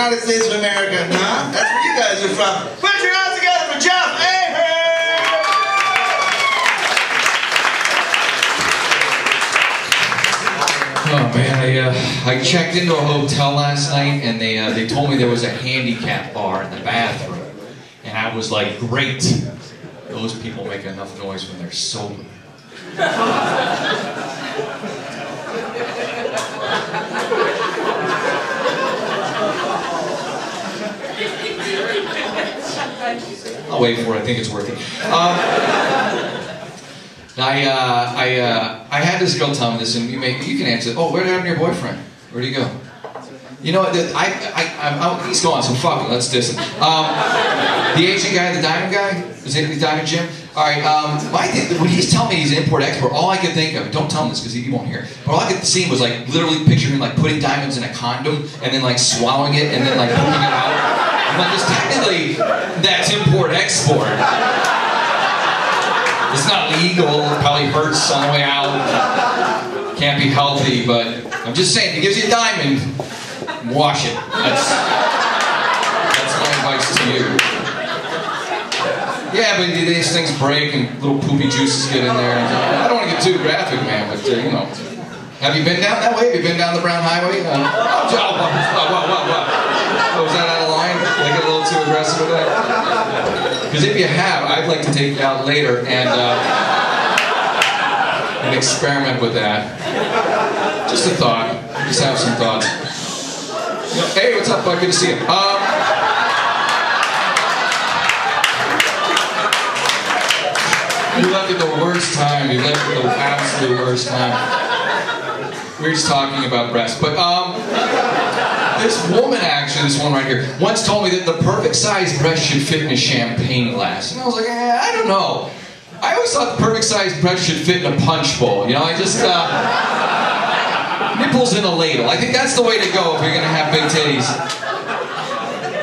United States of America. Nah, that's where you guys are from. Put your hands together for Jeff Ahern! Oh man, I checked into a hotel last night and they told me there was a handicap bar in the bathroom. And I was like, great. Those people make enough noise when they're sober. I'll wait for it. I think it's working. I had this girl tell me this, and you can answer. Oh, where happened to your boyfriend? Where'd he go? You know, he's gone, so fuck it, let's diss him. The Asian guy, the diamond guy? Is it the diamond Jim? Alright, when he's telling me he's an import-export, all I could think of, don't tell him this because he won't hear, but all I could see was like literally picturing him like putting diamonds in a condom and then like swallowing it and then like pooping it out. I'm like, because technically, that's import-export. It's not legal, it probably hurts on the way out, can't be healthy, but I'm just saying, if he gives you a diamond, wash it. That's my advice to you. Yeah, but these things break and little poopy juices get in there. I don't want to get too graphic, man, but you know. Have you been down that way? Have you been down the Brown Highway? What? Was that out of line? Did I get a little too aggressive with that? Because if you have, I'd like to take you out later and experiment with that. Just a thought. Just have some thoughts. Hey, what's up, bud? Good to see you. You left at the worst time. You left at the absolute worst time. We were just talking about breasts. But, this woman, actually, this one right here, once told me that the perfect size breast should fit in a champagne glass. And I was like, I don't know. I always thought the perfect size breast should fit in a punch bowl. You know, I just, nipples in a ladle. I think that's the way to go if you're going to have big titties.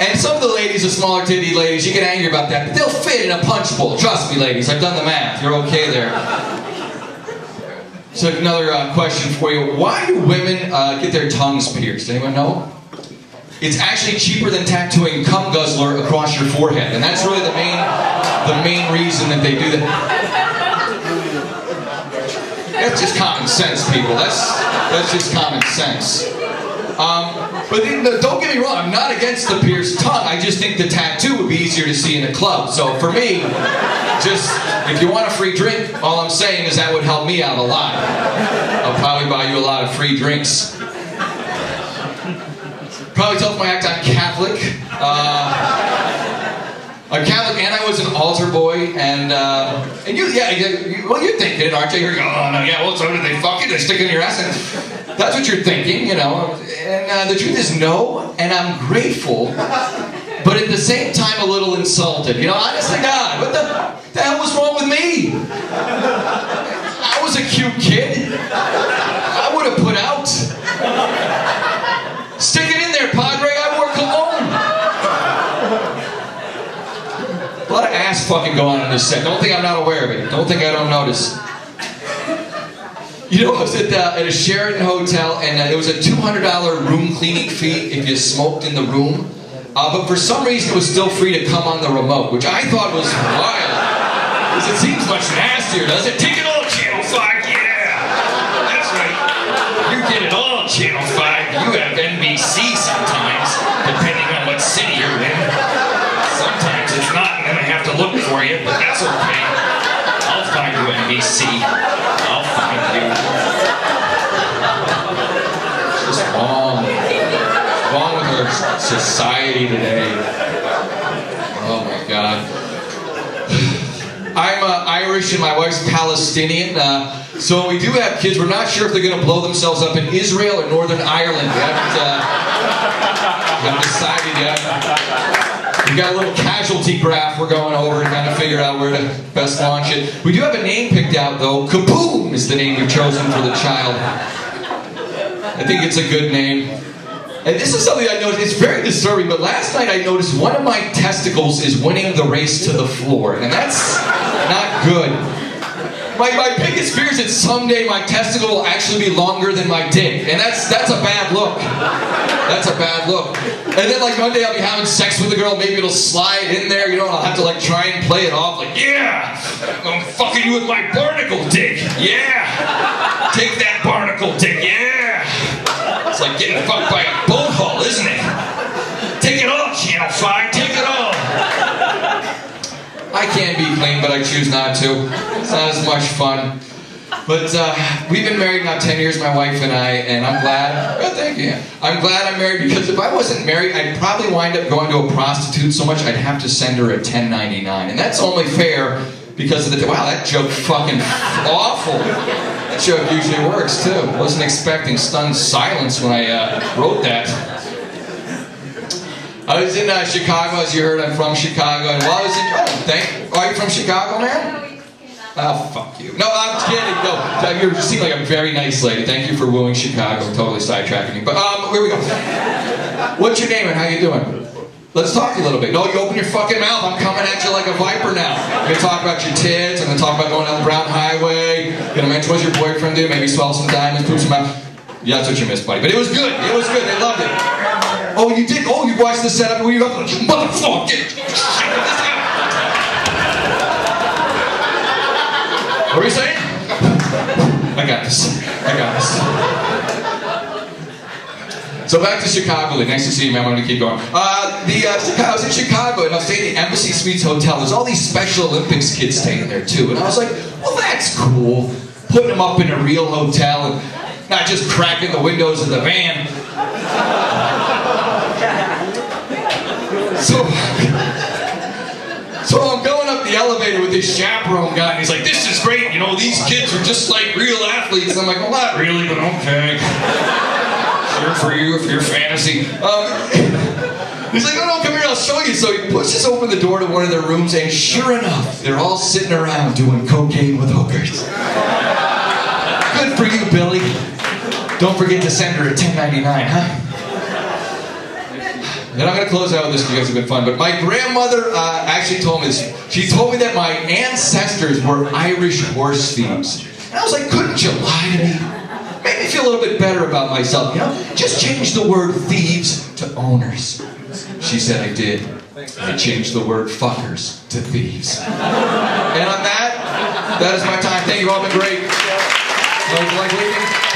And some of the ladies, the smaller titty ladies, you get angry about that, but they'll fit in a punch bowl. Trust me, ladies, I've done the math. You're okay there. So another question for you. Why do women get their tongues pierced? Anyone know? It's actually cheaper than tattooing cum guzzler across your forehead. And that's really the main reason that they do that. That's just common sense, people. That's just common sense. But don't get me wrong, I'm not against the pierced tongue. I just think the tattoo would be easier to see in a club. So for me, just, if you want a free drink, all I'm saying is that would help me out a lot. I'll probably buy you a lot of free drinks. Probably tell from my act I'm Catholic. I'm Catholic, and I was an altar boy, and you're thinking it, aren't you? You're going, oh no, yeah, well, so did they fuck it? They stick it in your ass, and that's what you're thinking, you know. And the truth is no, and I'm grateful, but at the same time a little insulted. You know, honest to God, what the hell was wrong with me? I was a cute kid. I would have put out. Stick it in there, Padre, I wore cologne. A lot of ass fucking going on in this set. Don't think I'm not aware of it. Don't think I don't notice. You know, I was at a Sheraton hotel, and there was a $200 room cleaning fee if you smoked in the room. But for some reason, it was still free to come on the remote, which I thought was wild. Because it seems much nastier, doesn't it? Take it all, Channel 5, yeah! That's right. You get it all, Channel 5. You have NBC sometimes, depending on what city you're in. Sometimes it's not, and then I have to look for you, but that's okay. I'll find you, NBC. I'll find you. It's just wrong. What's wrong with our society today? Oh my God. I'm Irish and my wife's Palestinian. So we do have kids. We're not sure if they're going to blow themselves up in Israel or Northern Ireland. We haven't decided yet. We've got a little casualty graph we're going over to kind of figure out where to best launch it. We do have a name picked out, though. Kaboom is the name we've chosen for the child. I think it's a good name. And this is something I noticed. It's very disturbing, but last night I noticed one of my testicles is winning the race to the floor. And that's not good. My biggest fear is that someday my testicle will actually be longer than my dick. And that's a bad look. That's a bad look. And then like one day I'll be having sex with a girl, maybe it'll slide in there, you know, and I'll have to like try and play it off like, yeah, I'm fucking you with my barnacle dick. Yeah. Take that barnacle dick, yeah. It's like getting fucked by a boat hull, isn't it? Take it off, Channel 5, take it off. I can be clean, but I choose not to. It's not as much fun. But we've been married now 10 years, my wife and I, and I'm glad. Oh, thank you. I'm glad I'm married because if I wasn't married, I'd probably wind up going to a prostitute so much I'd have to send her a 1099. And that's only fair because of the, wow, that joke fucking awful. That joke usually works too. Wasn't expecting stunned silence when I wrote that. I was in Chicago, as you heard. I'm from Chicago, and while I was in, are you from Chicago, man? Oh, fuck you. No, I'm kidding. No, you seem like a very nice lady. Thank you for wooing Chicago. Totally sidetracking me. But here we go. What's your name and how you doing? Let's talk a little bit. No, you open your fucking mouth. I'm coming at you like a viper now. I'm going to talk about your tits. I'm going to talk about going down the Brown Highway. I'm going to mention what your boyfriend do. Maybe swallow some diamonds, poop some out. Yeah, that's what you missed, buddy. But it was good. It was good. They loved it. Oh, you did? Oh, you watched the setup where you go, you motherfucker! What were you saying? I got this. I got this. So back to Chicago. Nice to see you, man. I'm going to keep going. I was in Chicago, and I was staying at the Embassy Suites Hotel. There's all these Special Olympics kids staying there, too. And I was like, well, that's cool. Putting them up in a real hotel and not just cracking the windows of the van. So I'm going up the elevator with this chaperone guy, and he's like, this is great, you know, these kids are just like real athletes. I'm like, well, not really, but okay. Sure, for you, for your fantasy. He's like, no, come here, I'll show you. So he pushes open the door to one of their rooms, and sure enough, they're all sitting around doing cocaine with hookers. Good for you, Billy. Don't forget to send her a 1099, huh? And I'm going to close out with this because it's been fun, but my grandmother actually told me this. She told me that my ancestors were Irish horse thieves. And I was like, couldn't you lie to me? Made me feel a little bit better about myself, you know? Just change the word thieves to owners. She said I did. I changed the word fuckers to thieves. And on that, that is my time. Thank you all, been great. Like leaving?